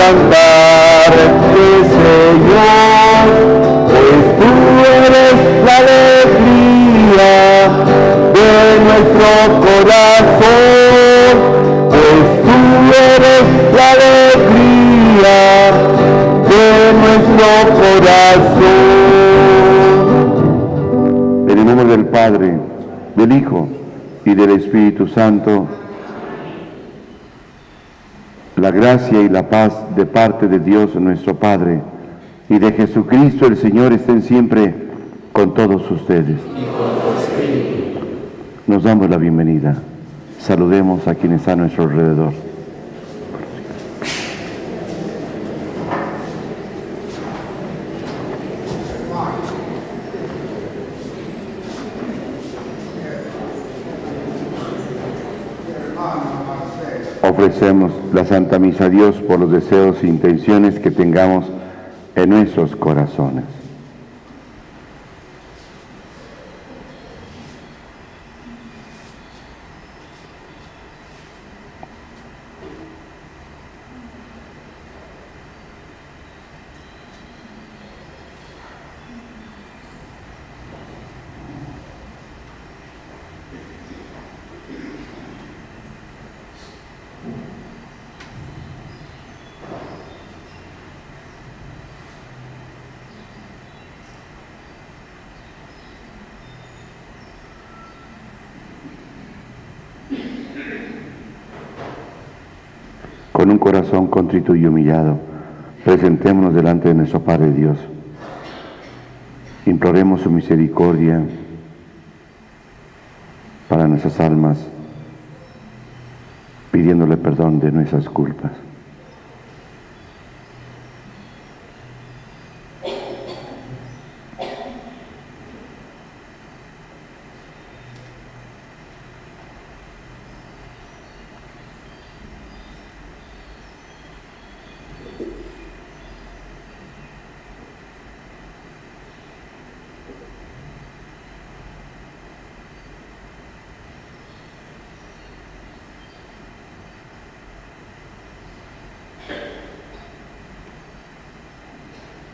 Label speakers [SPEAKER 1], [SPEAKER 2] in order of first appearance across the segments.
[SPEAKER 1] cantarte, Señor, pues tú eres la alegría de nuestro corazón, pues tú eres la alegría de nuestro corazón. En el nombre del Padre, del Hijo y del Espíritu Santo, la gracia y la paz de parte de Dios nuestro Padre y de Jesucristo el Señor estén siempre con todos ustedes. Nos damos la bienvenida. Saludemos a quienes están a nuestro alrededor. Ofrecemos la Santa Misa a Dios por los deseos e intenciones que tengamos en nuestros corazones. Con un corazón contrito y humillado, presentémonos delante de nuestro Padre Dios. Imploremos su misericordia para nuestras almas, pidiéndole perdón de nuestras culpas.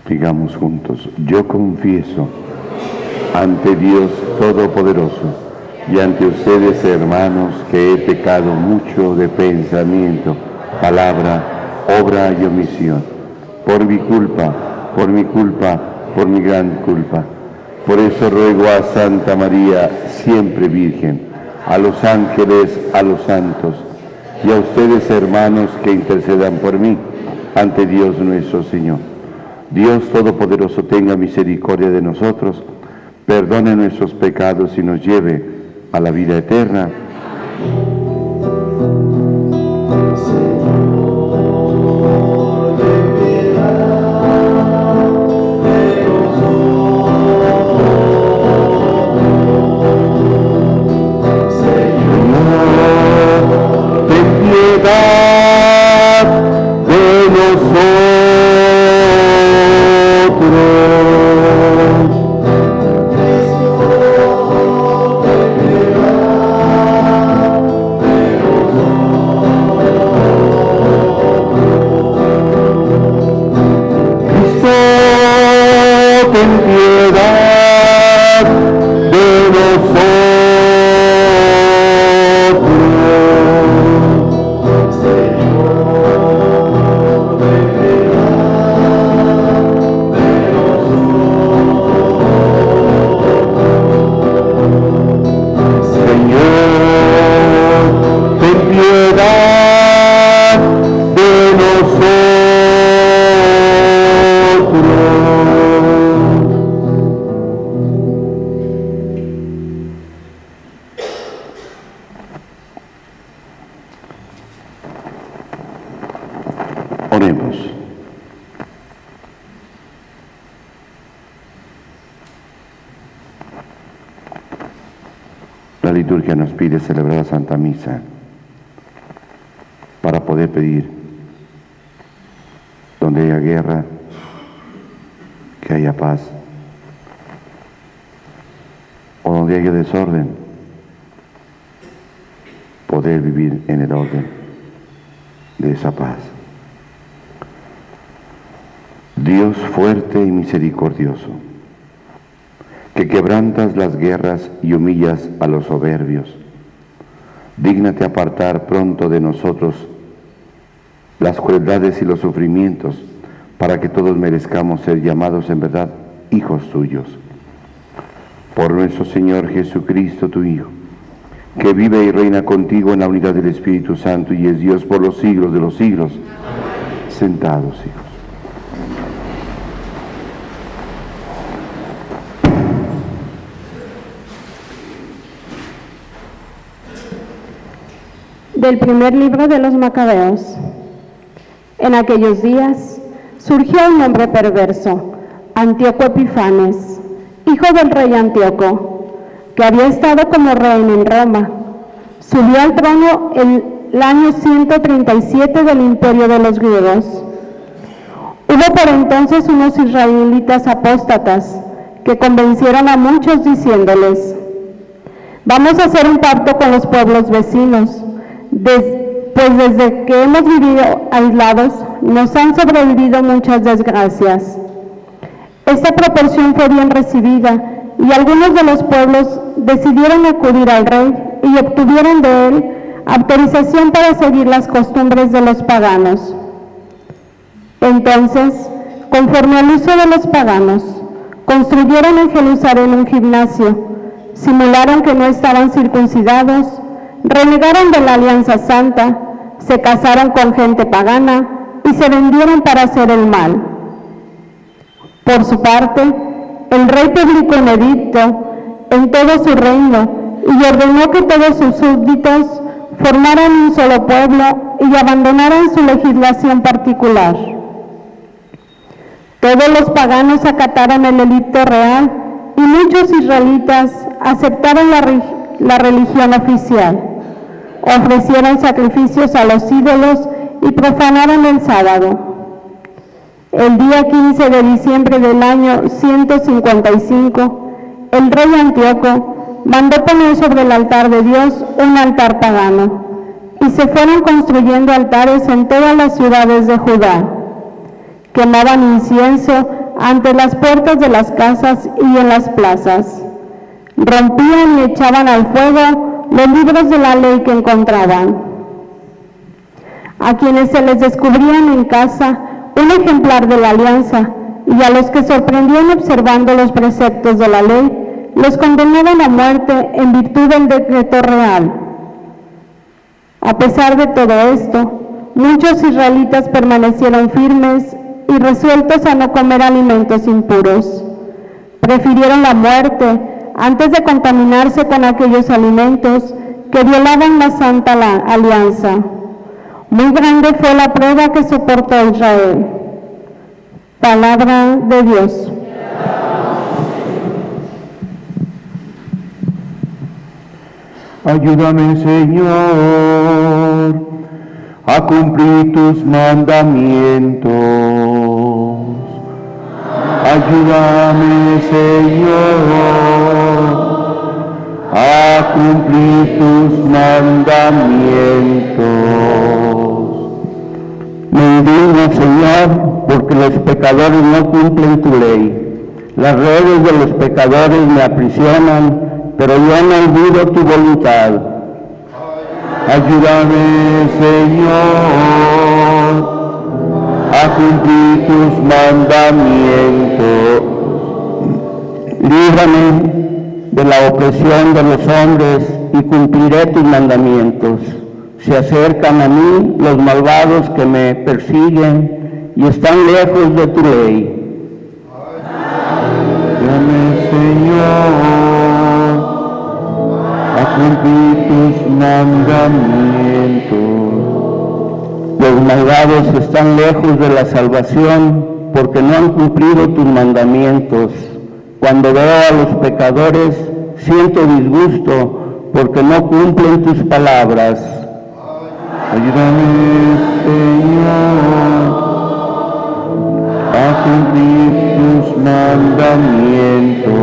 [SPEAKER 1] Digamos juntos: yo confieso ante Dios Todopoderoso y ante ustedes, hermanos, que he pecado mucho de pensamiento, palabra, obra y omisión, por mi culpa, por mi gran culpa. Por eso ruego a Santa María, siempre Virgen, a los ángeles, a los santos, y a ustedes, hermanos, que intercedan por mí ante Dios nuestro Señor. Dios Todopoderoso tenga misericordia de nosotros, perdone nuestros pecados y nos lleve a la vida eterna. Oremos. La liturgia nos pide celebrar la Santa Misa para poder pedir, donde haya guerra, que haya paz, o donde haya desorden, poder vivir en el orden de esa paz. Dios fuerte y misericordioso, que quebrantas las guerras y humillas a los soberbios, dígnate apartar pronto de nosotros las crueldades y los sufrimientos, para que todos merezcamos ser llamados en verdad hijos tuyos. Por nuestro Señor Jesucristo, tu Hijo, que vive y reina contigo en la unidad del Espíritu Santo y es Dios por los siglos de los siglos. Sentados, hijos.
[SPEAKER 2] Del primer libro de los Macabeos. En aquellos días surgió un hombre perverso, Antíoco Epifanes, hijo del rey Antíoco, que había estado como rey en Roma. Subió al trono el año 137 del imperio de los griegos. Hubo por entonces unos israelitas apóstatas que convencieron a muchos diciéndoles: vamos a hacer un pacto con los pueblos vecinos, pues desde que hemos vivido aislados nos han sobrevivido muchas desgracias. Esta proposición fue bien recibida y algunos de los pueblos decidieron acudir al rey y obtuvieron de él autorización para seguir las costumbres de los paganos. Entonces, conforme al uso de los paganos, construyeron en Jerusalén un gimnasio, simularon que no estaban circuncidados, renegaron de la alianza santa, se casaron con gente pagana y se vendieron para hacer el mal. Por su parte, el rey publicó un edicto en todo su reino y ordenó que todos sus súbditos formaran un solo pueblo y abandonaran su legislación particular. Todos los paganos acataron el edicto real y muchos israelitas aceptaron la religión oficial. Ofrecieron sacrificios a los ídolos y profanaron el sábado. El día 15 de diciembre del año 155, el rey Antíoco mandó poner sobre el altar de Dios un altar pagano, y se fueron construyendo altares en todas las ciudades de Judá. Quemaban incienso ante las puertas de las casas y en las plazas. Rompían y echaban al fuego los libros de la ley que encontraban. A quienes se les descubrían en casa un ejemplar de la alianza y a los que sorprendían observando los preceptos de la ley, los condenaban a muerte en virtud del decreto real. A pesar de todo esto, muchos israelitas permanecieron firmes y resueltos a no comer alimentos impuros. Prefirieron la muerte antes de contaminarse con aquellos alimentos que violaban la santa alianza. Muy grande fue la prueba que soportó Israel. Palabra de Dios.
[SPEAKER 1] Ayúdame, Señor, a cumplir tus mandamientos. Ayúdame, Señor, a cumplir tus mandamientos. Me indigno, Señor, porque los pecadores no cumplen tu ley. Las redes de los pecadores me aprisionan, pero yo no olvido tu voluntad. Ayúdame, Señor, a cumplir tus mandamientos. Líbrame de la opresión de los hombres y cumpliré tus mandamientos. Se acercan a mí los malvados que me persiguen y están lejos de tu ley. Ayúdame, Señor, a cumplir tus mandamientos. Los malvados están lejos de la salvación porque no han cumplido tus mandamientos. Cuando veo a los pecadores, siento disgusto porque no cumplen tus palabras. Ayúdame, Señor, a cumplir tus mandamientos.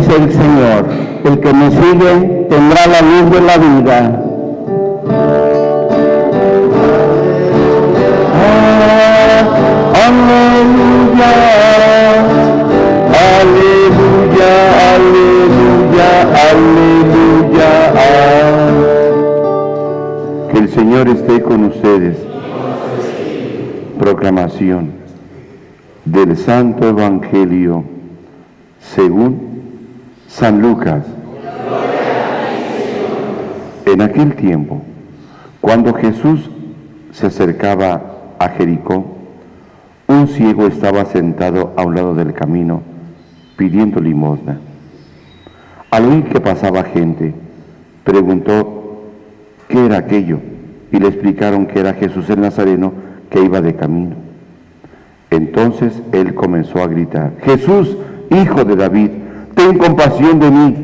[SPEAKER 3] dice el Señor, el que me sigue tendrá la luz de la vida. Aleluya, aleluya, aleluya, aleluya.
[SPEAKER 1] Que el Señor esté con ustedes. Proclamación del Santo Evangelio según San Lucas. En aquel tiempo, cuando Jesús se acercaba a Jericó, un ciego estaba sentado a un lado del camino pidiendo limosna. Al oír que pasaba gente, preguntó qué era aquello y le explicaron que era Jesús el Nazareno que iba de camino. Entonces él comenzó a gritar: Jesús, hijo de David, ten compasión de mí.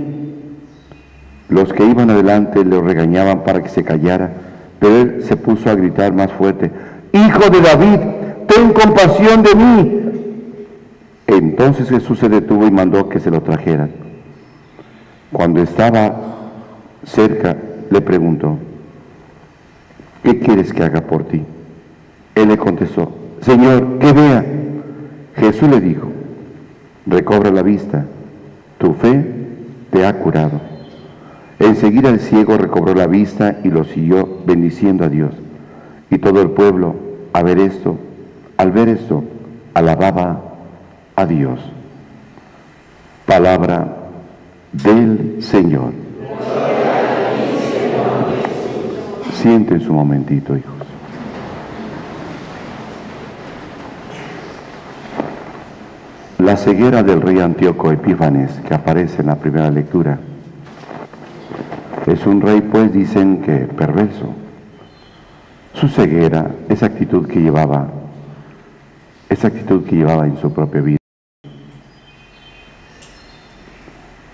[SPEAKER 1] Los que iban adelante le regañaban para que se callara, pero él se puso a gritar más fuerte: Hijo de David, ten compasión de mí. Entonces Jesús se detuvo y mandó que se lo trajeran. Cuando estaba cerca, le preguntó: ¿qué quieres que haga por ti? Él le contestó: Señor, que vea. Jesús le dijo: recobra la vista, tu fe te ha curado. Enseguida el ciego recobró la vista y lo siguió bendiciendo a Dios. Y todo el pueblo, al ver esto, alababa a Dios. Palabra del Señor. Siéntense un momentito, hijos. La ceguera del rey Antíoco Epífanes, que aparece en la primera lectura, es un rey, pues dicen que perverso. Su ceguera, esa actitud que llevaba en su propia vida,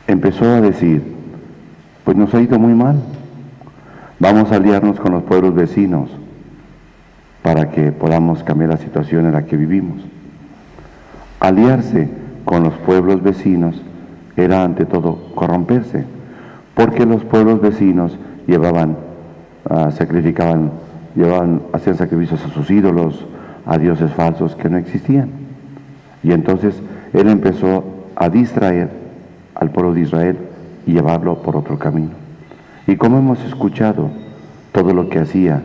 [SPEAKER 1] empezó a decir: pues nos ha ido muy mal, vamos a aliarnos con los pueblos vecinos para que podamos cambiar la situación en la que vivimos. Aliarse con los pueblos vecinos era ante todo corromperse, porque los pueblos vecinos hacían sacrificios a sus ídolos, a dioses falsos que no existían. Y entonces él empezó a distraer al pueblo de Israel y llevarlo por otro camino. Y como hemos escuchado, todo lo que hacía,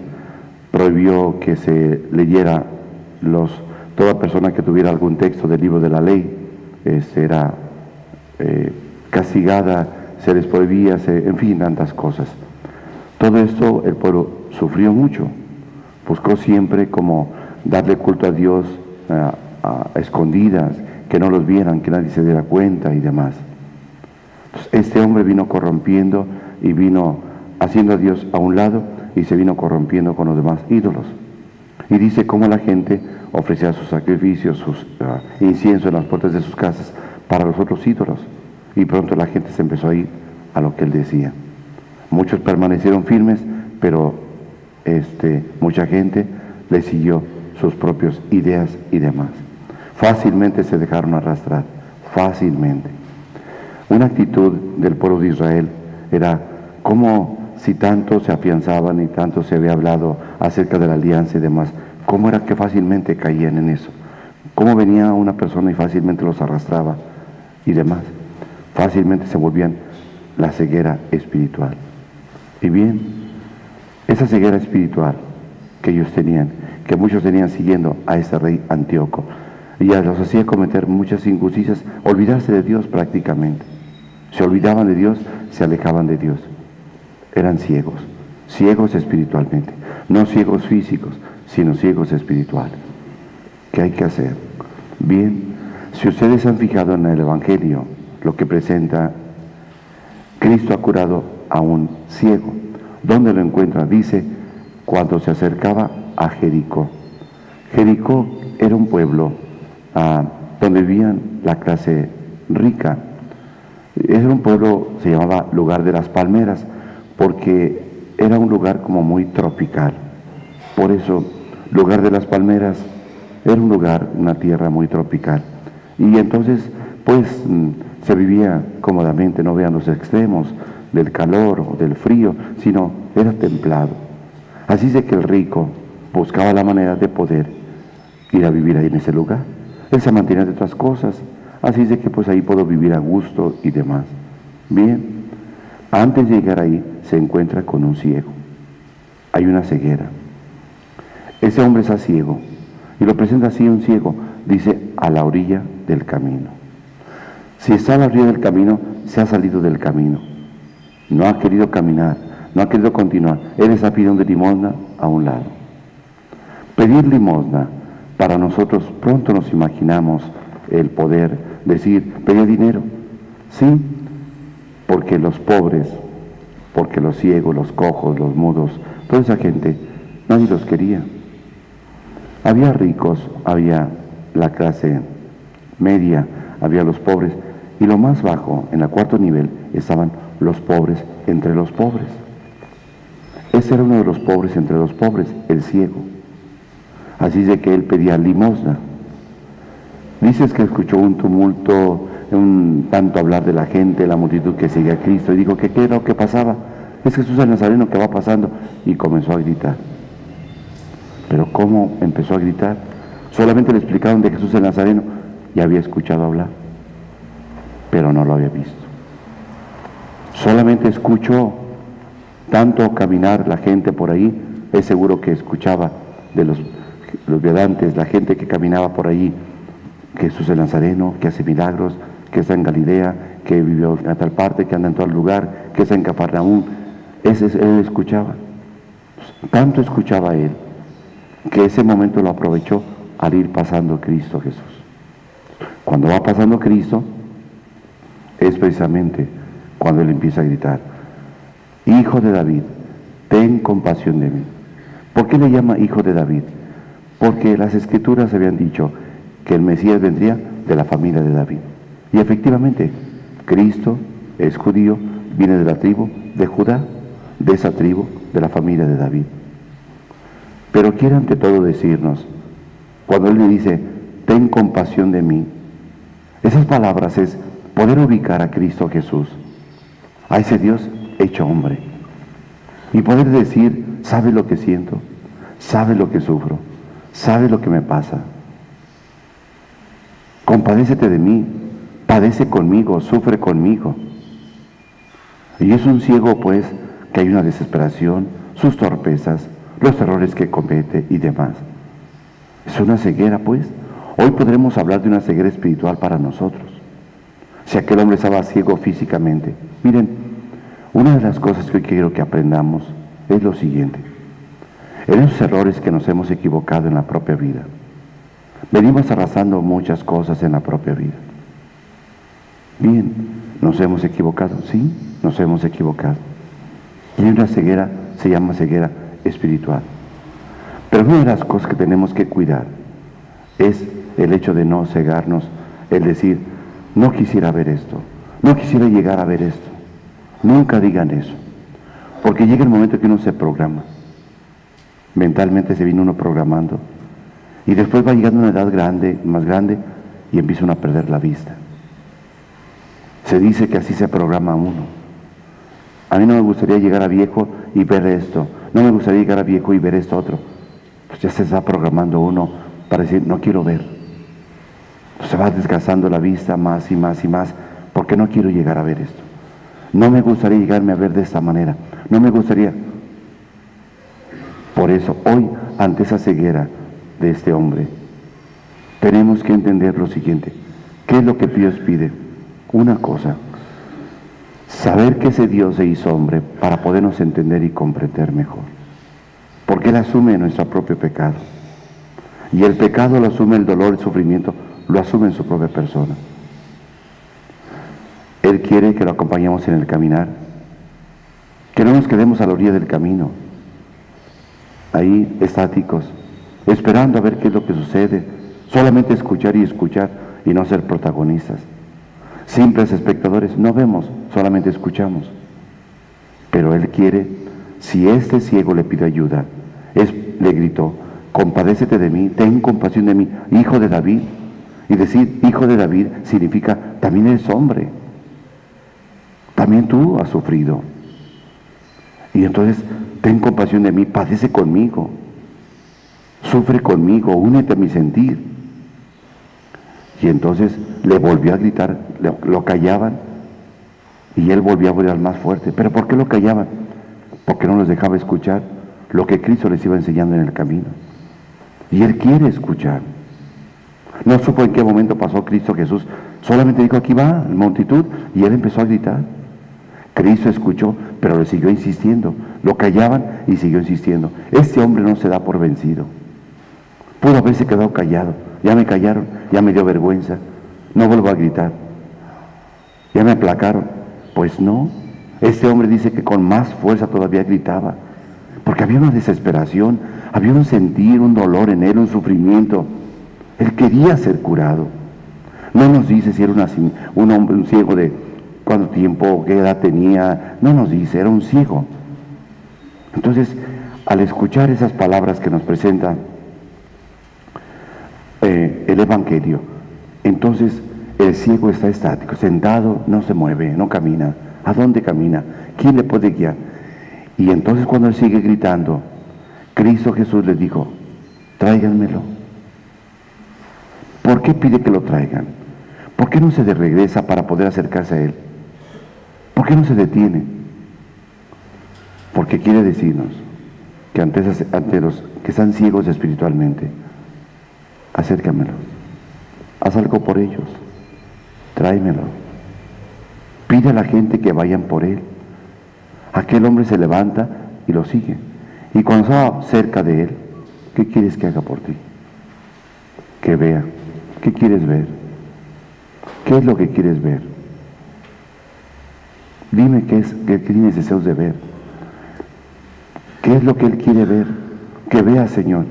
[SPEAKER 1] prohibió que se leyera toda persona que tuviera algún texto del libro de la ley era castigada, se les prohibía, en fin, tantas cosas. Todo esto el pueblo sufrió mucho, buscó siempre como darle culto a Dios a escondidas, que no los vieran, que nadie se diera cuenta y demás. Entonces, este hombre vino corrompiendo y vino haciendo a Dios a un lado y se vino corrompiendo con los demás ídolos. Y dice cómo la gente ofrecía sus sacrificios, sus incienso en las puertas de sus casas para los otros ídolos. Y pronto la gente se empezó a ir a lo que él decía. Muchos permanecieron firmes, pero mucha gente le siguió sus propias ideas y demás. Fácilmente se dejaron arrastrar, fácilmente. Una actitud del pueblo de Israel era como si tanto se afianzaban y tanto se había hablado acerca de la alianza y demás, cómo era que fácilmente caían en eso, cómo venía una persona y fácilmente los arrastraba y demás, fácilmente se volvían la ceguera espiritual. Y bien, esa ceguera espiritual que ellos tenían, que muchos tenían siguiendo a ese rey Antíoco, y los hacía cometer muchas injusticias, olvidarse de Dios prácticamente. Se olvidaban de Dios, se alejaban de Dios. Eran ciegos, ciegos espiritualmente, no ciegos físicos, sino ciegos espirituales. ¿Qué hay que hacer? Bien, si ustedes han fijado en el Evangelio, lo que presenta, Cristo ha curado a un ciego. ¿Dónde lo encuentra? Dice, cuando se acercaba a Jericó. Jericó era un pueblo donde vivían la clase rica. Era un pueblo, se llamaba Lugar de las Palmeras, porque era un lugar como muy tropical. Por eso, Lugar de las Palmeras era un lugar, una tierra muy tropical. Y entonces, pues, se vivía cómodamente, no vean los extremos del calor o del frío, sino era templado. Así es de que el rico buscaba la manera de poder ir a vivir ahí en ese lugar. Él se mantenía de otras cosas, así es de que pues ahí puedo vivir a gusto y demás. Bien, antes de llegar ahí se encuentra con un ciego. Hay una ceguera. Ese hombre está ciego y lo presenta así un ciego, dice a la orilla del camino. Si está a la orilla del camino, se ha salido del camino. No ha querido caminar, no ha querido continuar. Él está pidiendo limosna a un lado. Pedir limosna, para nosotros pronto nos imaginamos el poder decir, pedir dinero. Sí, porque los pobres, porque los ciegos, los cojos, los mudos, toda esa gente, nadie los quería. Había ricos, había la clase media, había los pobres, y lo más bajo, en el cuarto nivel, estaban los pobres entre los pobres. Ese era uno de los pobres entre los pobres, el ciego. Así es de que él pedía limosna. Dices que escuchó un tumulto, un tanto hablar de la gente, la multitud que seguía a Cristo, y dijo que qué era lo que pasaba. Es Jesús el Nazareno que va pasando, y comenzó a gritar. Pero ¿cómo empezó a gritar? Solamente le explicaron de Jesús el Nazareno y había escuchado hablar, pero no lo había visto. Solamente escuchó tanto caminar la gente por ahí, es seguro que escuchaba de los viandantes, la gente que caminaba por ahí, que Jesús el Nazareno, que hace milagros, que está en Galilea, que vivió en tal parte, que anda en todo lugar, que está en Cafarnaúm. Él escuchaba. Tanto escuchaba él, que ese momento lo aprovechó al ir pasando Cristo Jesús. Cuando va pasando Cristo, es precisamente cuando él empieza a gritar, Hijo de David, ten compasión de mí. ¿Por qué le llama Hijo de David? Porque las Escrituras habían dicho que el Mesías vendría de la familia de David. Y efectivamente, Cristo es judío, viene de la tribu de Judá, de esa tribu, de la familia de David. Pero quiere ante todo decirnos, cuando él le dice, ten compasión de mí, esas palabras es poder ubicar a Cristo Jesús, a ese Dios hecho hombre, y poder decir, sabe lo que siento, sabe lo que sufro, sabe lo que me pasa. Compadécete de mí, padece conmigo, sufre conmigo. Y es un ciego, pues, que hay una desesperación, sus torpezas, los errores que comete y demás. Es una ceguera, pues. Hoy podremos hablar de una ceguera espiritual para nosotros. Si aquel hombre estaba ciego físicamente. Miren, una de las cosas que hoy quiero que aprendamos es lo siguiente. En esos errores que nos hemos equivocado en la propia vida, venimos arrasando muchas cosas en la propia vida. Bien, nos hemos equivocado, sí, nos hemos equivocado. Y una ceguera, se llama ceguera espiritual. Pero una de las cosas que tenemos que cuidar es el hecho de no cegarnos, el decir, no quisiera ver esto, no quisiera llegar a ver esto. Nunca digan eso, porque llega el momento que uno se programa. Mentalmente se viene uno programando, y después va llegando a una edad grande, más grande, y empieza uno a perder la vista. Se dice que así se programa uno. A mí no me gustaría llegar a viejo y ver esto, no me gustaría llegar a viejo y ver esto otro. Pues ya se está programando uno para decir, no quiero ver. Pues se va desgastando la vista más y más y más, porque no quiero llegar a ver esto. No me gustaría llegarme a ver de esta manera, no me gustaría. Por eso, hoy, ante esa ceguera de este hombre, tenemos que entender lo siguiente. ¿Qué es lo que Dios pide? Una cosa, saber que ese Dios se hizo hombre para podernos entender y comprender mejor. Porque Él asume nuestro propio pecado. Y el pecado lo asume, el dolor, el sufrimiento, lo asume en su propia persona. Él quiere que lo acompañemos en el caminar, que no nos quedemos a la orilla del camino, ahí estáticos, esperando a ver qué es lo que sucede, solamente escuchar y no ser protagonistas. Simples espectadores, no vemos, solamente escuchamos. Pero Él quiere, si este ciego le pide ayuda, le gritó, compadécete de mí, ten compasión de mí, Hijo de David. Y decir hijo de David significa también eres hombre. También tú has sufrido. Y entonces ten compasión de mí, padece conmigo. Sufre conmigo, únete a mi sentir. Y entonces le volvió a gritar, lo callaban. Y él volvió a gritar más fuerte. ¿Pero por qué lo callaban? Porque no los dejaba escuchar lo que Cristo les iba enseñando en el camino. Y él quiere escuchar. No supo en qué momento pasó Cristo Jesús. Solamente dijo, aquí va la multitud. Y él empezó a gritar. Cristo escuchó, pero le siguió insistiendo. Lo callaban y siguió insistiendo. Este hombre no se da por vencido. Pudo haberse quedado callado. Ya me callaron, ya me dio vergüenza. No vuelvo a gritar. Ya me aplacaron. Pues no. Este hombre dice que con más fuerza todavía gritaba. Porque había una desesperación, había un sentir, un dolor en él, un sufrimiento. Él quería ser curado. No nos dice si era un hombre, un ciego de cuánto tiempo, qué edad tenía. No nos dice, era un ciego. Entonces, al escuchar esas palabras que nos presenta el Evangelio, entonces el ciego está estático, sentado, no se mueve, no camina. ¿A dónde camina? ¿Quién le puede guiar? Y entonces cuando él sigue gritando, Cristo Jesús le dijo, tráiganmelo. ¿Por qué pide que lo traigan? ¿Por qué no se regresa para poder acercarse a él? ¿Por qué no se detiene? Porque quiere decirnos que ante los que están ciegos espiritualmente, acércamelo, haz algo por ellos, tráemelo. Pide a la gente que vayan por él. Aquel hombre se levanta y lo sigue. Y cuando está cerca de él, ¿qué quieres que haga por ti? Que vea. ¿Qué quieres ver? ¿Qué es lo que quieres ver? Dime qué tienes deseos de ver. ¿Qué es lo que él quiere ver? Que vea, Señor.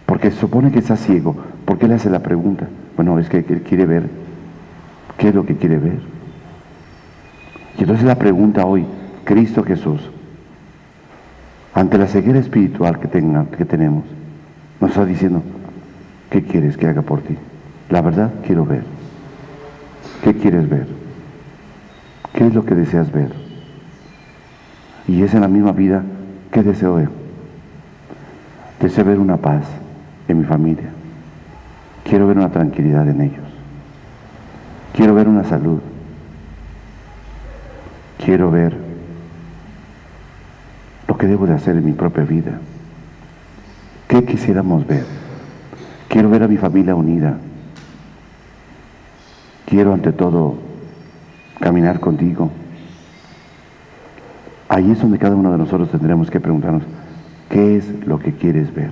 [SPEAKER 1] Porque se supone que está ciego. ¿Por qué le hace la pregunta? Bueno, es que él quiere ver. ¿Qué es lo que quiere ver? Y entonces la pregunta hoy, Cristo Jesús, ante la ceguera espiritual que tenemos, nos está diciendo, ¿qué quieres que haga por ti? La verdad, quiero ver. ¿Qué quieres ver? ¿Qué es lo que deseas ver? Y es en la misma vida, ¿qué deseo ver? Deseo ver una paz en mi familia. Quiero ver una tranquilidad en ellos. Quiero ver una salud. Quiero ver lo que debo de hacer en mi propia vida. ¿Qué quisiéramos ver? Quiero ver a mi familia unida. Quiero ante todo caminar contigo. Ahí es donde cada uno de nosotros tendremos que preguntarnos, ¿qué es lo que quieres ver?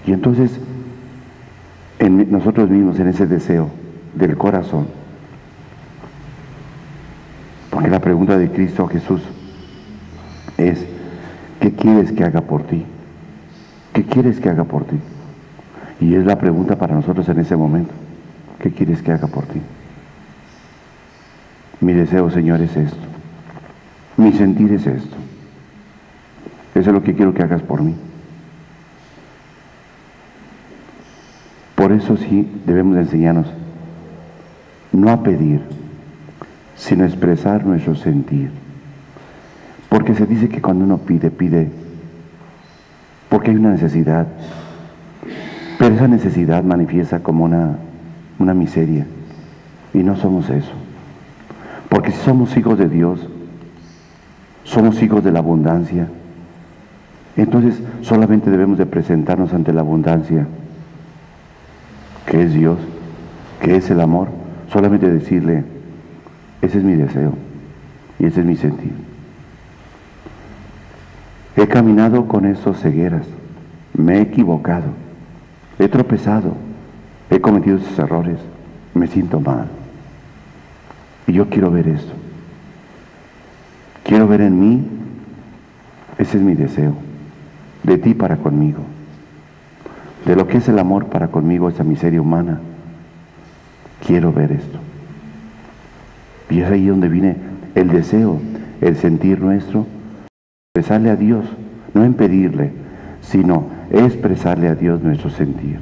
[SPEAKER 1] Y entonces, en nosotros mismos, en ese deseo del corazón, porque la pregunta de Cristo Jesús es, ¿qué quieres que haga por ti? ¿Qué quieres que haga por ti? Y es la pregunta para nosotros en ese momento. ¿Qué quieres que haga por ti? Mi deseo, Señor, es esto. Mi sentir es esto. Eso es lo que quiero que hagas por mí. Por eso sí debemos de enseñarnos no a pedir, sino a expresar nuestro sentir. Porque se dice que cuando uno pide, pide porque hay una necesidad. Pero esa necesidad manifiesta como una miseria. Y no somos eso. Porque si somos hijos de Dios, somos hijos de la abundancia, entonces solamente debemos de presentarnos ante la abundancia, que es Dios, que es el amor, solamente decirle, ese es mi deseo y ese es mi sentir. He caminado con esas cegueras, me he equivocado, he tropezado, he cometido esos errores, me siento mal. Y yo quiero ver esto. Quiero ver en mí, ese es mi deseo, de ti para conmigo. De lo que es el amor para conmigo, esa miseria humana. Quiero ver esto. Y es ahí donde viene el deseo, el sentir nuestro, expresarle a Dios, no en pedirle, sino expresarle a Dios nuestro sentir.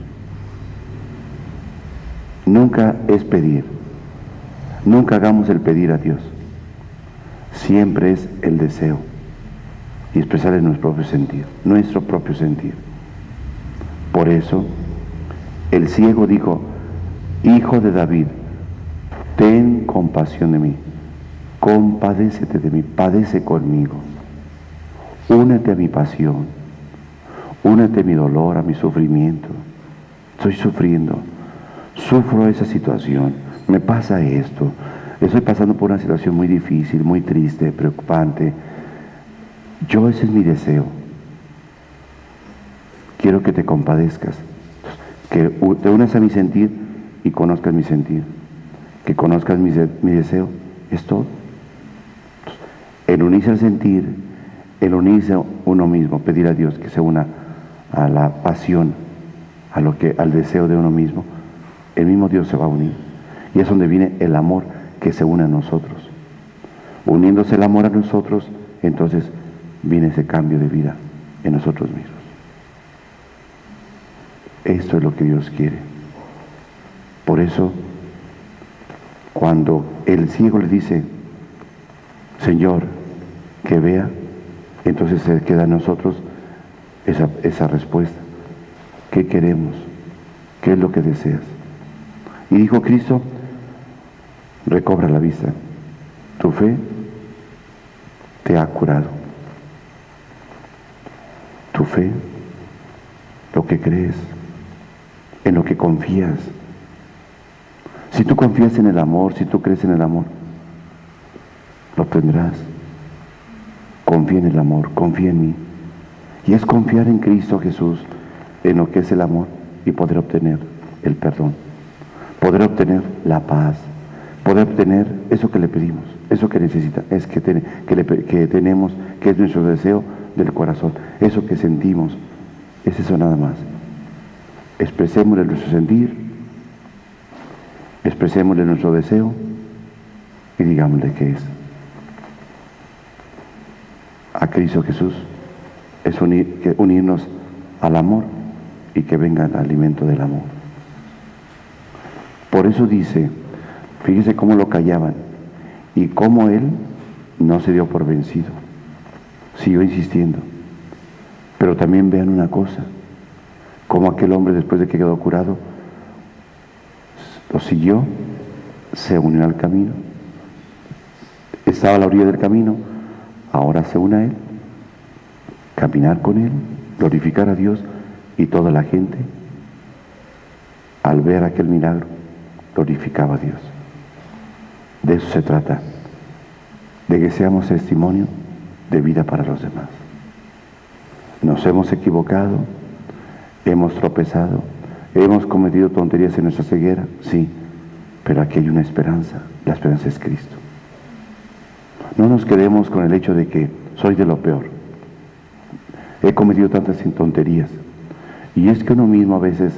[SPEAKER 1] nunca es pedir. Nunca hagamos el pedir a Dios. Siempre es el deseo y expresarle nuestro propio sentir. Por eso, el ciego dijo: Hijo de David, ten compasión de mí, compadécete de mí, padece conmigo, únete a mi pasión, únete a mi dolor, a mi sufrimiento. Estoy sufriendo, sufro esa situación, me pasa esto, estoy pasando por una situación muy difícil, muy triste, preocupante. Ese es mi deseo. Quiero que te compadezcas, que te unas a mi sentir y conozcas mi sentir, que conozcas mi deseo, es todo. El unirse al sentir, el unirse a uno mismo, pedir a Dios que se una a la pasión, al deseo de uno mismo, el mismo Dios se va a unir. Y es donde viene el amor que se une a nosotros. Uniéndose el amor a nosotros, entonces viene ese cambio de vida en nosotros mismos. Esto es lo que Dios quiere. Por eso, cuando el ciego le dice: Señor, que vea, entonces se queda en nosotros esa respuesta. ¿Qué queremos? ¿Qué es lo que deseas? Y dijo Cristo: recobra la vista. Tu fe te ha curado. Tu fe, lo que crees, en lo que confías. Si tú confías en el amor, si tú crees en el amor, lo obtendrás. Confía en el amor, confía en mí. Y es confiar en Cristo Jesús, en lo que es el amor, y poder obtener el perdón, poder obtener la paz, poder obtener eso que le pedimos, eso que necesita, es que tenemos, que es nuestro deseo del corazón, eso que sentimos, es eso nada más. Expresémosle nuestro sentir, expresémosle nuestro deseo y digámosle qué es. A Cristo Jesús es unirnos al amor y que venga el alimento del amor. Por eso dice, fíjese cómo lo callaban y cómo él no se dio por vencido, siguió insistiendo. Pero también vean una cosa, como aquel hombre, después de que quedó curado, lo siguió, se unió al camino, estaba a la orilla del camino, ahora se une a él, caminar con él, glorificar a Dios, y toda la gente, al ver aquel milagro, glorificaba a Dios. De eso se trata, de que seamos testimonio de vida para los demás. Nos hemos equivocado, hemos tropezado, hemos cometido tonterías en nuestra ceguera, sí, pero aquí hay una esperanza, la esperanza es Cristo. No nos quedemos con el hecho de que soy de lo peor, he cometido tantas tonterías, y es que uno mismo a veces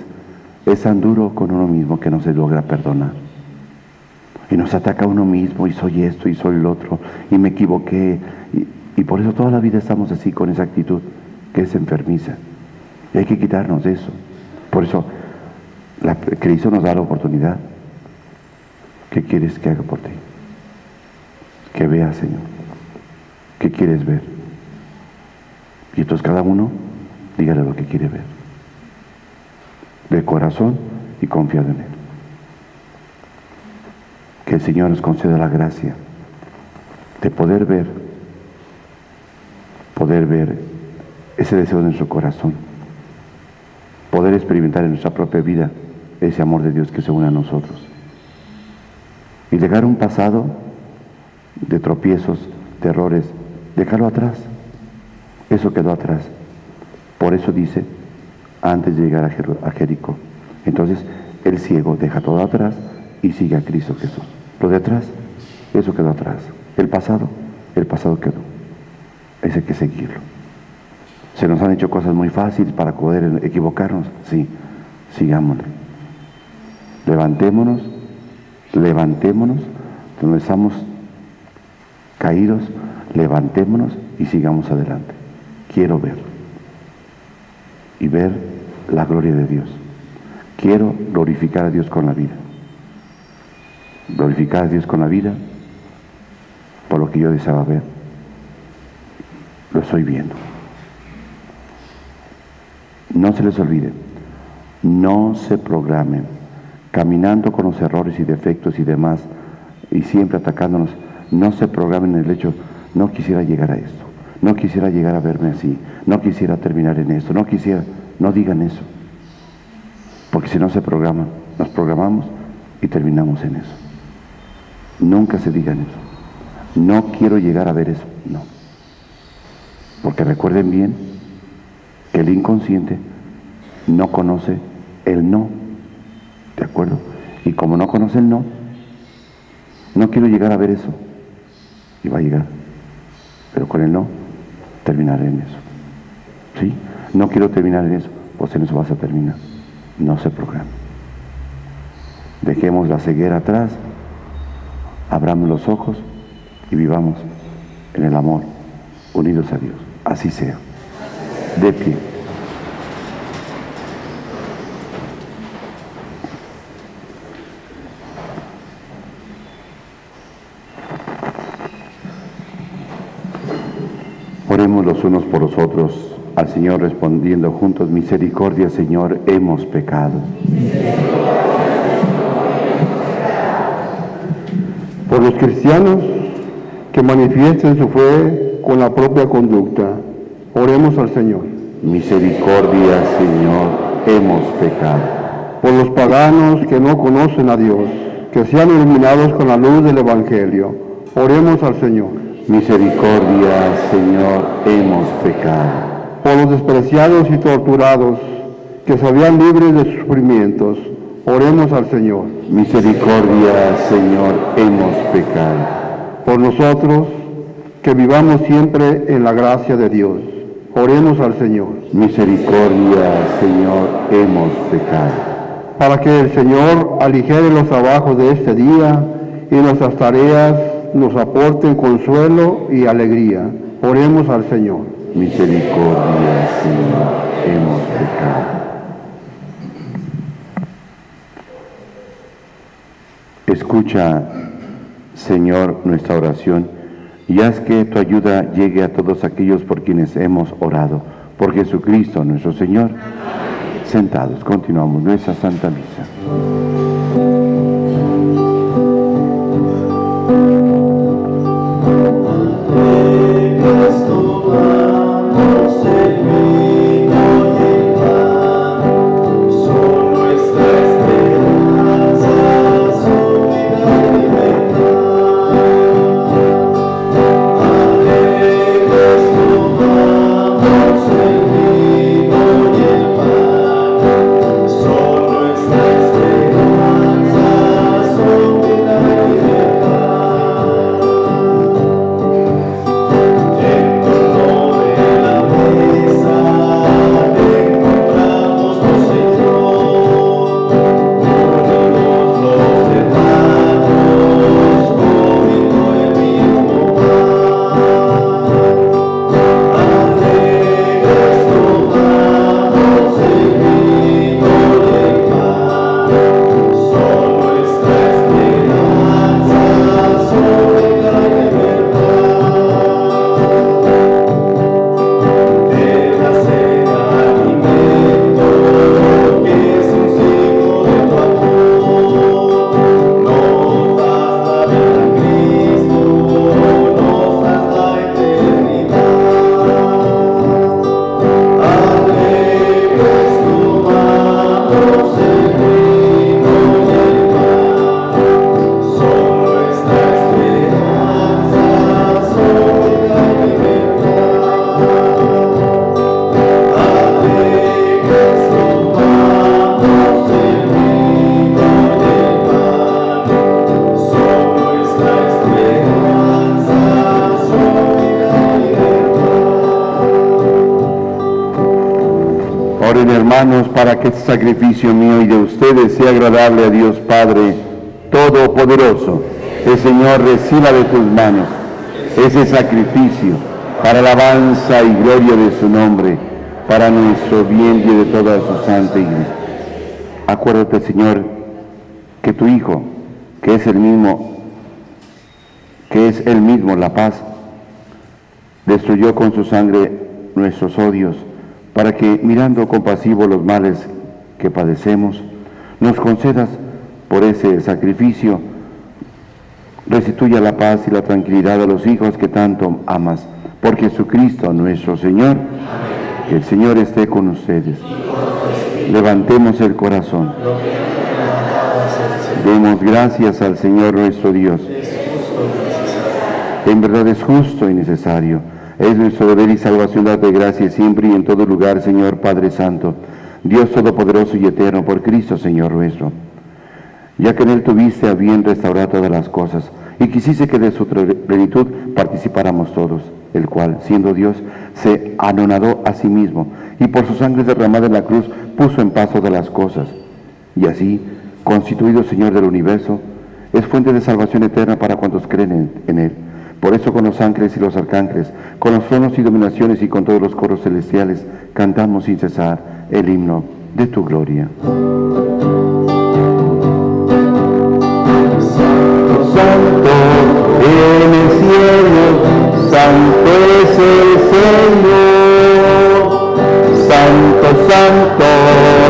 [SPEAKER 1] es tan duro con uno mismo que no se logra perdonar, y nos ataca a uno mismo, y soy esto, y soy el otro, y me equivoqué, y por eso toda la vida estamos así, con esa actitud que es enfermiza, y hay que quitarnos de eso. Por eso Cristo nos da la oportunidad. ¿Qué quieres que haga por ti? Que veas, Señor. ¿Qué quieres ver? Y entonces cada uno dígale lo que quiere ver, de corazón y confiado en Él. Que el Señor nos conceda la gracia de poder ver ese deseo de nuestro corazón, poder experimentar en nuestra propia vida ese amor de Dios que se une a nosotros, y dejar un pasado de tropiezos, de errores, dejarlo atrás. Eso quedó atrás. Por eso dice, antes de llegar a Jericó, entonces el ciego deja todo atrás y sigue a Cristo Jesús. Lo de atrás, eso quedó atrás. El pasado quedó. Ese hay que seguirlo. Se nos han hecho cosas muy fáciles para poder equivocarnos, sí, sigámosle. Levantémonos, donde estamos caídos, levantémonos y sigamos adelante. Quiero ver, y ver la gloria de Dios. Quiero glorificar a Dios con la vida. glorificar a Dios con la vida, por lo que yo deseaba ver. Lo estoy viendo. No se les olvide, no se programen, caminando con los errores y defectos y demás, y siempre atacándonos. No se programen en el hecho, no quisiera llegar a esto, no quisiera llegar a verme así, no quisiera terminar en esto, no digan eso, porque si no se programan, nos programamos y terminamos en eso. Nunca se digan eso, no quiero llegar a ver eso, no, porque recuerden bien que el inconsciente no conoce el no, ¿de acuerdo? Y como no conoce el no, no quiero llegar a ver eso, y va a llegar, pero con el no, terminaré en eso, ¿sí? No quiero terminar en eso, pues en eso vas a terminar, no se programa. Dejemos la ceguera atrás, abramos los ojos y vivamos en el amor, unidos a Dios, así sea. De pie. Oremos los unos por los otros, al Señor respondiendo juntos: misericordia, Señor, hemos pecado.
[SPEAKER 4] Por los cristianos que manifiesten su fe con la propia conducta, oremos al Señor.
[SPEAKER 1] Misericordia, Señor, hemos pecado.
[SPEAKER 4] Por los paganos que no conocen a Dios, que sean iluminados con la luz del Evangelio, oremos al Señor.
[SPEAKER 1] Misericordia, Señor, hemos pecado.
[SPEAKER 4] Por los despreciados y torturados, que se vean libres de sufrimientos, oremos al Señor.
[SPEAKER 1] Misericordia, Señor, hemos pecado.
[SPEAKER 4] Por nosotros, que vivamos siempre en la gracia de Dios, oremos al Señor.
[SPEAKER 1] Misericordia, Señor, hemos pecado.
[SPEAKER 4] Para que el Señor aligere los trabajos de este día y nuestras tareas nos aporten consuelo y alegría, oremos al Señor.
[SPEAKER 1] Misericordia, Señor, hemos pecado. Escucha, Señor, nuestra oración y haz que tu ayuda llegue a todos aquellos por quienes hemos orado. Por Jesucristo nuestro Señor. Sentados, continuamos nuestra Santa Misa. Oren, hermanos, para que este sacrificio mío y de ustedes sea agradable a Dios Padre Todopoderoso. El Señor reciba de tus manos ese sacrificio para alabanza y gloria de su nombre, para nuestro bien y de toda su santa Iglesia. Acuérdate, Señor, que tu Hijo que es Él mismo la paz, destruyó con su sangre nuestros odios, para que, mirando compasivo los males que padecemos, nos concedas por ese sacrificio, restituya la paz y la tranquilidad a los hijos que tanto amas. Por Jesucristo nuestro Señor. Amén. Que el Señor esté con ustedes. Levantemos el corazón. Demos gracias al Señor nuestro Dios. En verdad es justo y necesario. Es nuestro deber y salvación darte gracias siempre y en todo lugar, Señor Padre Santo, Dios Todopoderoso y Eterno, por Cristo, Señor nuestro. Ya que en Él tuviste a bien restaurar todas las cosas, y quisiste que de su plenitud participáramos todos, el cual, siendo Dios, se anonadó a sí mismo, y por su sangre derramada en la cruz, puso en paz todas las cosas. Y así, constituido Señor del universo, es fuente de salvación eterna para cuantos creen en Él. Por eso con los ángeles y los arcángeles, con los tronos y dominaciones y con todos los coros celestiales, cantamos sin cesar el himno de tu gloria.
[SPEAKER 3] Santo en el cielo, santo es el Señor. Santo, santo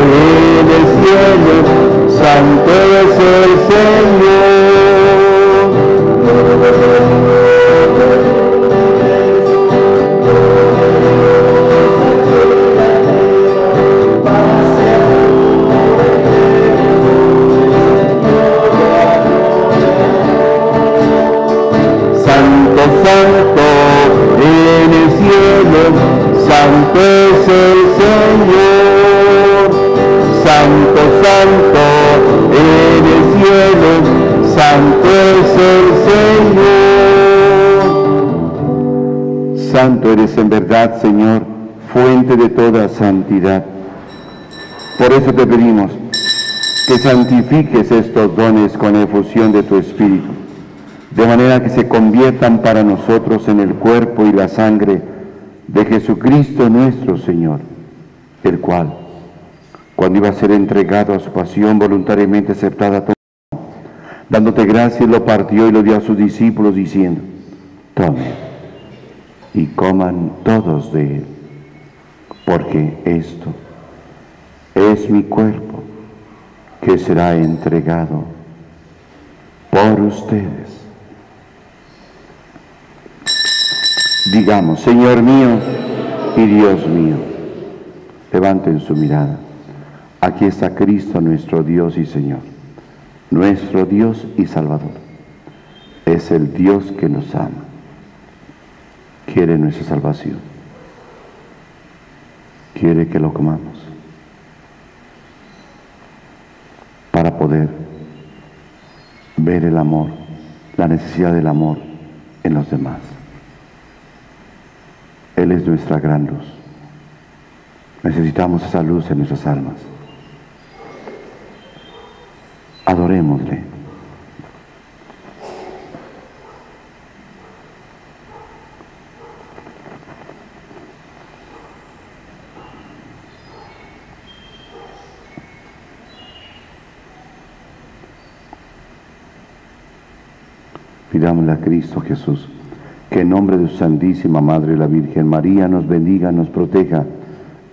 [SPEAKER 3] en el cielo, santo es el Señor. Santo en el cielo, santo es el Señor. Santo, santo en el cielo, santo es el Señor.
[SPEAKER 1] Santo eres en verdad, Señor, fuente de toda santidad. Por eso te pedimos que santifiques estos dones con la efusión de tu Espíritu, de manera que se conviertan para nosotros en el cuerpo y la sangre de Jesucristo nuestro Señor, el cual, cuando iba a ser entregado a su pasión voluntariamente aceptada, dándote gracias, lo partió y lo dio a sus discípulos, diciendo: tomen y coman todos de él, porque esto es mi cuerpo, que será entregado por ustedes. Digamos: Señor mío y Dios mío. Levanten su mirada. Aquí está Cristo, nuestro Dios y Señor, nuestro Dios y Salvador. Es el Dios que nos ama, quiere nuestra salvación, quiere que lo comamos para poder ver el amor, la necesidad del amor en los demás. Él es nuestra gran luz. Necesitamos esa luz en nuestras almas. Adorémosle. Pidámosle a Cristo Jesús que en nombre de su Santísima Madre, la Virgen María, nos bendiga, nos proteja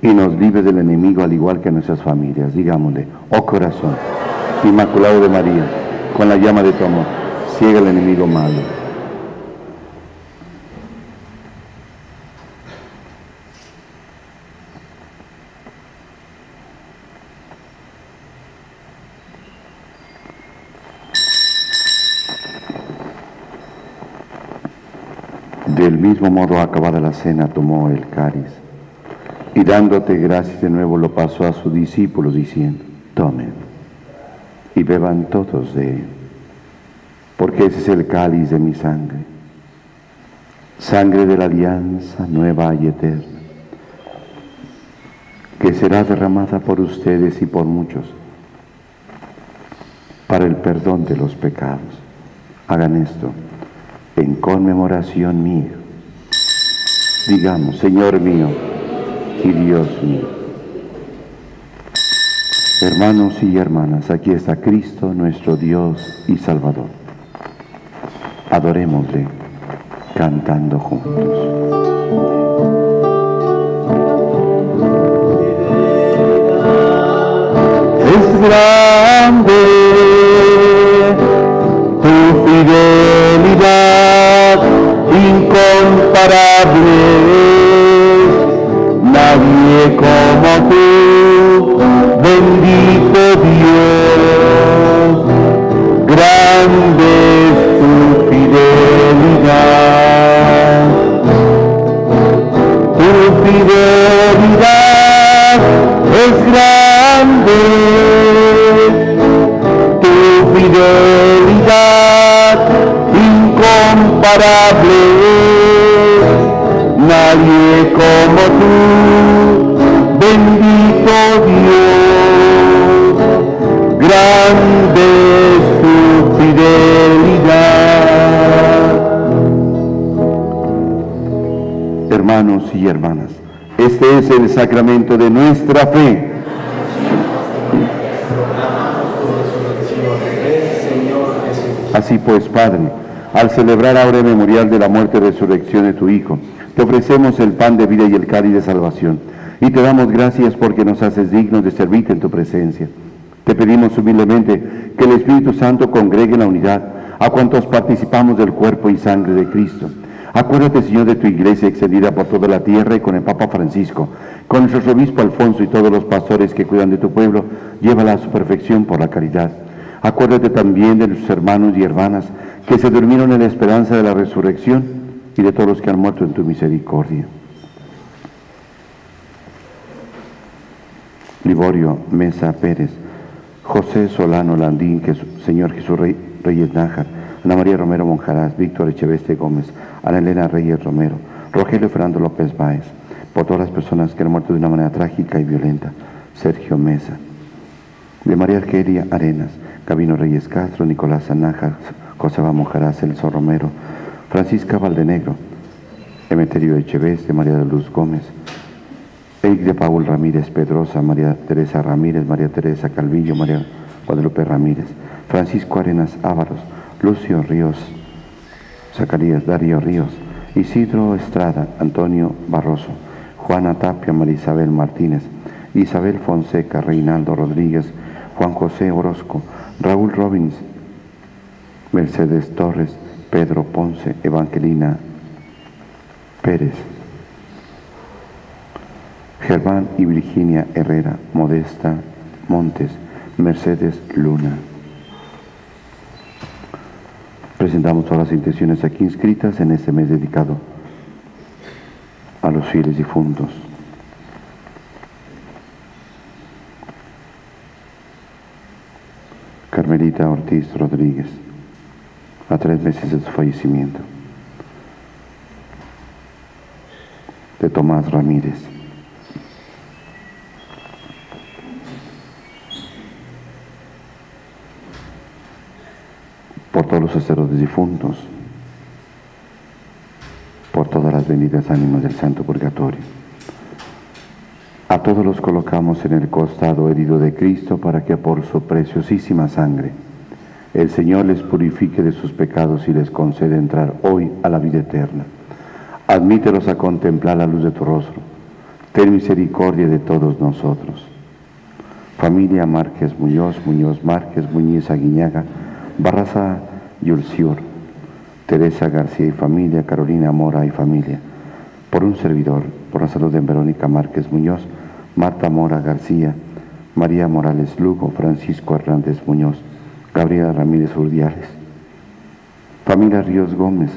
[SPEAKER 1] y nos libre del enemigo, al igual que a nuestras familias. Digámosle: oh corazón inmaculado de María, con la llama de tu amor, ciega el enemigo malo. Del mismo modo, acabada la cena, tomó el cáliz y dándote gracias de nuevo lo pasó a sus discípulos, diciendo: tomen y beban todos de él, porque ese es el cáliz de mi sangre, sangre de la alianza nueva y eterna, que será derramada por ustedes y por muchos para el perdón de los pecados. Hagan esto en conmemoración mía. Digamos: Señor mío y Dios mío. Hermanos y hermanas, aquí está Cristo, nuestro Dios y Salvador. Adorémosle cantando juntos. Es grande tu fidelidad, incomparable, nadie como tú, bendito Dios, grande es tu fidelidad, es grande. Fidelidad incomparable, nadie como tú, bendito Dios, grande es tu fidelidad. Hermanos y hermanas, este es el sacramento de nuestra fe. Así pues, Padre, al celebrar ahora el memorial de la muerte y resurrección de tu Hijo, te ofrecemos el pan de vida y el cáliz de salvación, y te damos gracias porque nos haces dignos de servirte en tu presencia. Te pedimos humildemente que el Espíritu Santo congregue en la unidad a cuantos participamos del cuerpo y sangre de Cristo. Acuérdate, Señor, de tu iglesia extendida por toda la tierra y con el Papa Francisco, con nuestro obispo Alfonso y todos los pastores que cuidan de tu pueblo, llévala a su perfección por la caridad. Acuérdate también de nuestros hermanos y hermanas que se durmieron en la esperanza de la resurrección y de todos los que han muerto en tu misericordia. Liborio Mesa Pérez, José Solano Landín, Señor Jesús Reyes Nájar, Ana María Romero Monjarás, Víctor Echeveste Gómez, Ana Elena Reyes Romero, Rogelio Fernando López Báez, por todas las personas que han muerto de una manera trágica y violenta, Sergio Mesa, de María Argelia Arenas, Gabino Reyes Castro, Nicolás Zanajas, Joseba Monjarás, Celso Romero, Francisca Valdenegro, Emeterio Echeveste, María de Luz Gómez, Eric de Paul Ramírez Pedrosa, María Teresa Ramírez, María Teresa Calvillo, María Guadalupe Ramírez, Francisco Arenas Ávaros, Lucio Ríos, Zacarías Darío Ríos, Isidro Estrada, Antonio Barroso, Juana Tapia, María Isabel Martínez, Isabel Fonseca, Reinaldo Rodríguez, Juan José Orozco, Raúl Robbins, Mercedes Torres, Pedro Ponce, Evangelina Pérez, Germán y Virginia Herrera, Modesta Montes, Mercedes Luna. Presentamos todas las intenciones aquí inscritas en este mes dedicado a los fieles difuntos. Carmelita Ortiz Rodríguez, a 3 meses de su fallecimiento. De Tomás Ramírez. Por todos los sacerdotes difuntos, por todas las benditas ánimas del Santo Purgatorio. A todos los colocamos en el costado herido de Cristo para que por su preciosísima sangre el Señor les purifique de sus pecados y les conceda entrar hoy a la vida eterna. Admítelos a contemplar la luz de tu rostro. Ten misericordia de todos nosotros. Familia Márquez Muñoz, Muñoz Márquez, Muñiz Aguiñaga, Barraza Yulciur, Teresa García y familia, Carolina Mora y familia. Por un servidor, por la salud de Verónica Márquez Muñoz, Marta Mora García, María Morales Lugo, Francisco Hernández Muñoz, Gabriela Ramírez Urdiales. Familia Ríos Gómez,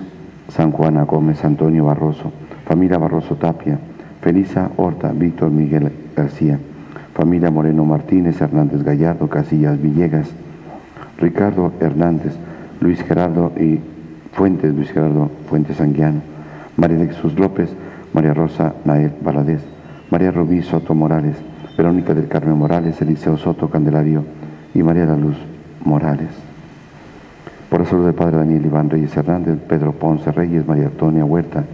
[SPEAKER 1] San Juana Gómez, Antonio Barroso, familia Barroso Tapia, Felisa Horta, Víctor Miguel García, familia Moreno Martínez, Hernández Gallardo, Casillas Villegas, Ricardo Hernández, Luis Gerardo Fuentes Anguiano, María de Jesús López, María Rosa Nael Valadez, María Rubí Soto Morales, Verónica del Carmen Morales, Eliseo Soto Candelario y María de la Luz Morales. Por la salud del Padre Daniel Iván Reyes Hernández, Pedro Ponce Reyes, María Antonia Huerta,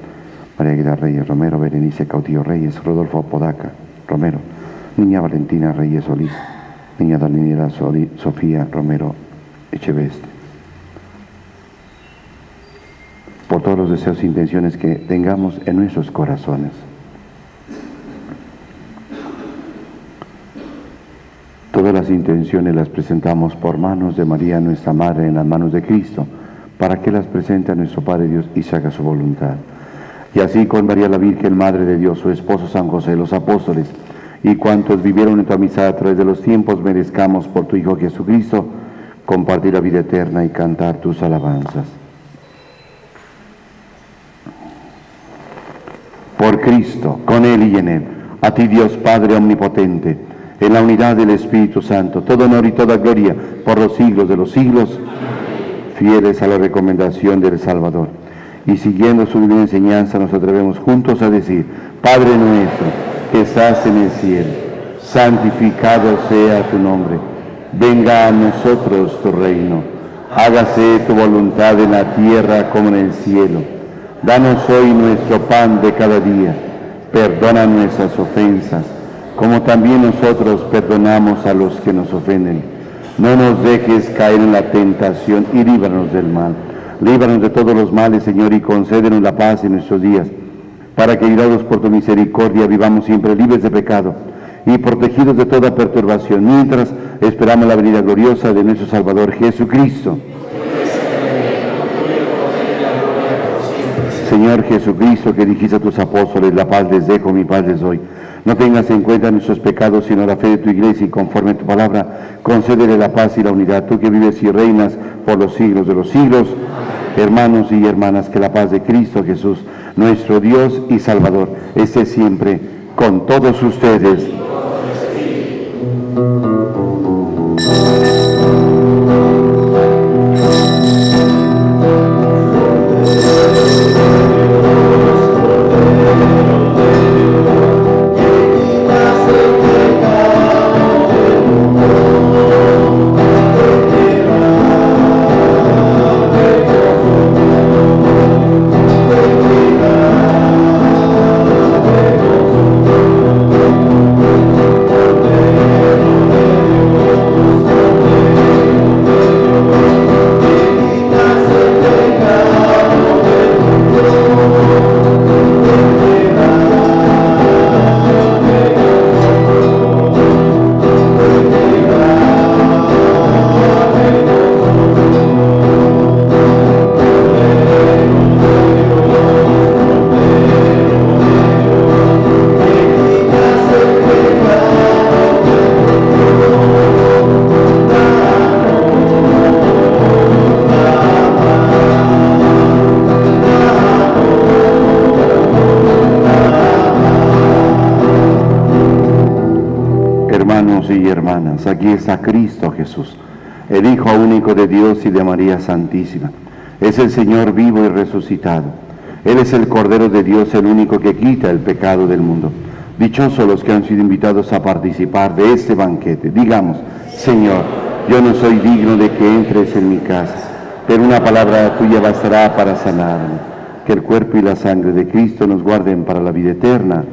[SPEAKER 1] María Aguilar Reyes Romero, Berenice Cautillo Reyes, Rodolfo Podaca Romero, Niña Valentina Reyes Solís, Niña Daniela Sofía Romero Echeveste. Por todos los deseos e intenciones que tengamos en nuestros corazones. Todas las intenciones las presentamos por manos de María, nuestra Madre, en las manos de Cristo, para que las presente a nuestro Padre Dios y se haga su voluntad. Y así con María la Virgen, Madre de Dios, su esposo San José, los apóstoles, y cuantos vivieron en tu amistad a través de los tiempos, merezcamos por tu Hijo Jesucristo compartir la vida eterna y cantar tus alabanzas. Por Cristo, con Él y en Él, a ti Dios Padre Omnipotente, en la unidad del Espíritu Santo, todo honor y toda gloria por los siglos de los siglos, fieles a la recomendación del Salvador. Y siguiendo su divina enseñanza nos atrevemos juntos a decir: Padre nuestro, que estás en el cielo, santificado sea tu nombre. Venga a nosotros tu reino. Hágase tu voluntad en la tierra como en el cielo. Danos hoy nuestro pan de cada día. Perdona nuestras ofensas, como también nosotros perdonamos a los que nos ofenden. No nos dejes caer en la tentación y líbranos del mal. Líbranos de todos los males, Señor, y concédenos la paz en nuestros días, para que, ayudados por tu misericordia, vivamos siempre libres de pecado y protegidos de toda perturbación, mientras esperamos la venida gloriosa de nuestro Salvador Jesucristo. Señor Jesucristo, que dijiste a tus apóstoles: la paz les dejo, mi paz les doy. No tengas en cuenta nuestros pecados, sino la fe de tu iglesia, y conforme a tu palabra, concédele la paz y la unidad. Tú que vives y reinas por los siglos de los siglos. Hermanos y hermanas, que la paz de Cristo Jesús, nuestro Dios y Salvador, esté siempre con todos ustedes. Aquí está Cristo Jesús, el Hijo único de Dios y de María Santísima. Es el Señor vivo y resucitado. Él es el Cordero de Dios, el único que quita el pecado del mundo. Dichosos los que han sido invitados a participar de este banquete. Digamos: Señor, yo no soy digno de que entres en mi casa, pero una palabra tuya bastará para sanarme. Que el cuerpo y la sangre de Cristo nos guarden para la vida eterna.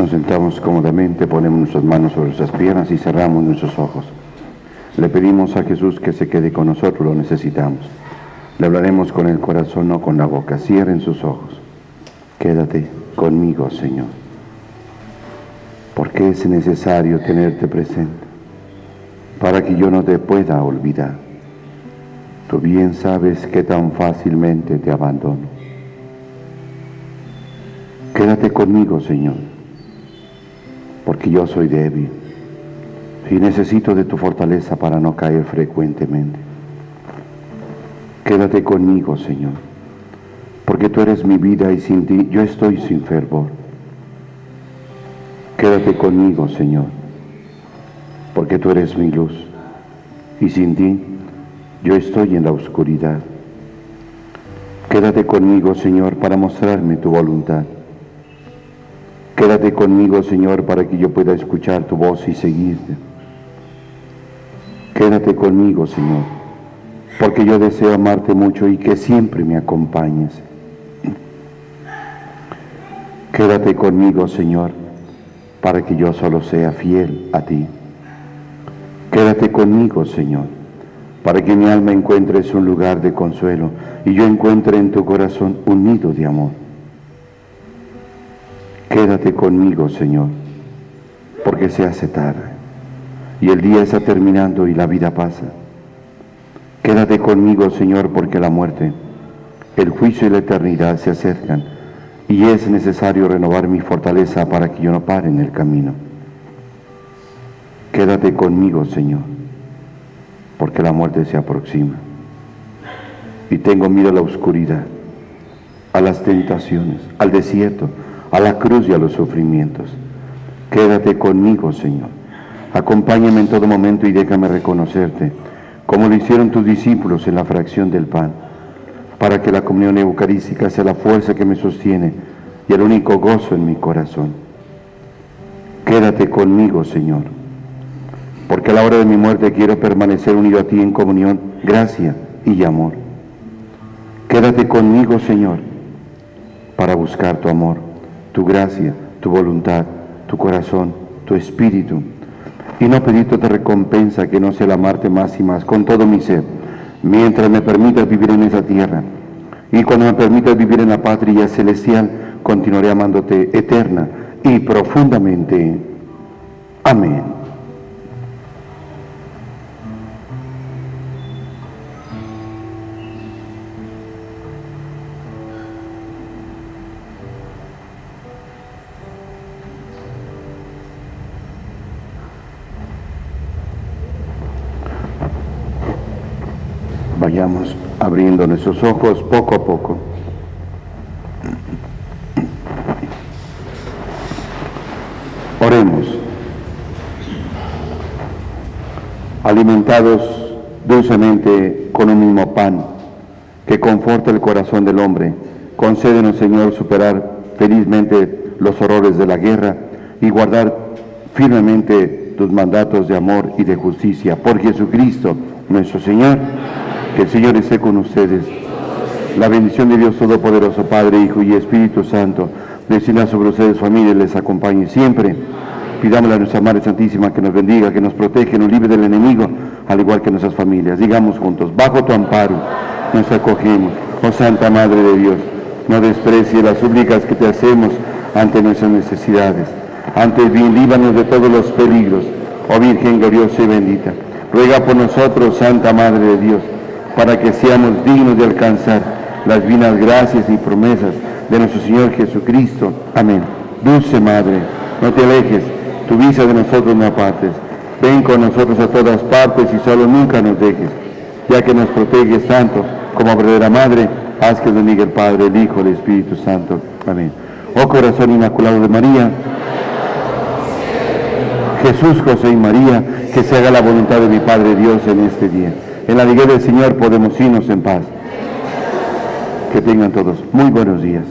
[SPEAKER 1] nos sentamos cómodamente, ponemos nuestras manos sobre nuestras piernas y cerramos nuestros ojos. Le pedimos a Jesús que se quede con nosotros, lo necesitamos. Le hablaremos con el corazón, no con la boca. Cierren sus ojos. Quédate conmigo, Señor. Porque es necesario tenerte presente para que yo no te pueda olvidar. Tú bien sabes que tan fácilmente te abandono. Quédate conmigo, Señor, porque yo soy débil y necesito de tu fortaleza para no caer frecuentemente. Quédate conmigo, Señor, porque tú eres mi vida y sin ti yo estoy sin fervor. Quédate conmigo, Señor, porque tú eres mi luz y sin ti yo estoy en la oscuridad. Quédate conmigo, Señor, para mostrarme tu voluntad. Quédate conmigo, Señor, para que yo pueda escuchar tu voz y seguirte. Quédate conmigo, Señor, porque yo deseo amarte mucho y que siempre me acompañes. Quédate conmigo, Señor, para que yo solo sea fiel a ti. Quédate conmigo, Señor, para que mi alma encuentre un lugar de consuelo y yo encuentre en tu corazón un nido de amor. Quédate conmigo, Señor, porque se hace tarde y el día está terminando y la vida pasa. Quédate conmigo, Señor, porque la muerte, el juicio y la eternidad se acercan y es necesario renovar mi fortaleza para que yo no pare en el camino. Quédate conmigo, Señor, porque la muerte se aproxima y tengo miedo a la oscuridad, a las tentaciones, al desierto, a la cruz y a los sufrimientos. Quédate conmigo, Señor. Acompáñame en todo momento y déjame reconocerte, como lo hicieron tus discípulos en la fracción del pan, para que la comunión eucarística sea la fuerza que me sostiene y el único gozo en mi corazón. Quédate conmigo, Señor, porque a la hora de mi muerte quiero permanecer unido a ti en comunión, gracia y amor. Quédate conmigo, Señor, para buscar tu amor, tu gracia, tu voluntad, tu corazón, tu espíritu, y no pedirte otra recompensa que no sea el amarte más y más con todo mi ser, mientras me permitas vivir en esa tierra. Y cuando me permitas vivir en la patria celestial, continuaré amándote eterna y profundamente. Amén. Vayamos abriendo nuestros ojos poco a poco. Oremos. Alimentados dulcemente con un mismo pan que conforta el corazón del hombre, concédenos, Señor, superar felizmente los horrores de la guerra y guardar firmemente tus mandatos de amor y de justicia. Por Jesucristo nuestro Señor. Que el Señor esté con ustedes. La bendición de Dios Todopoderoso, Padre, Hijo y Espíritu Santo, descienda sobre ustedes, familia, les acompañe siempre. Pidámosle a nuestra Madre Santísima que nos bendiga, que nos protege, nos libre del enemigo, al igual que nuestras familias. Digamos juntos: bajo tu amparo nos acogemos. Oh Santa Madre de Dios, no desprecie las súplicas que te hacemos ante nuestras necesidades. Antes bien, líbranos de todos los peligros. Oh Virgen gloriosa y bendita, ruega por nosotros, Santa Madre de Dios, para que seamos dignos de alcanzar las divinas gracias y promesas de nuestro Señor Jesucristo. Amén. Dulce Madre, no te alejes, tu vista de nosotros no apartes. Ven con nosotros a todas partes y solo nunca nos dejes. Ya que nos proteges tanto como verdadera Madre, haz que nos bendiga el Padre, el Hijo, el Espíritu Santo. Amén. Oh corazón inmaculado de María, Jesús, José y María, que se haga la voluntad de mi Padre Dios en este día. En la alegría del Señor podemos irnos en paz. Que tengan todos muy buenos días.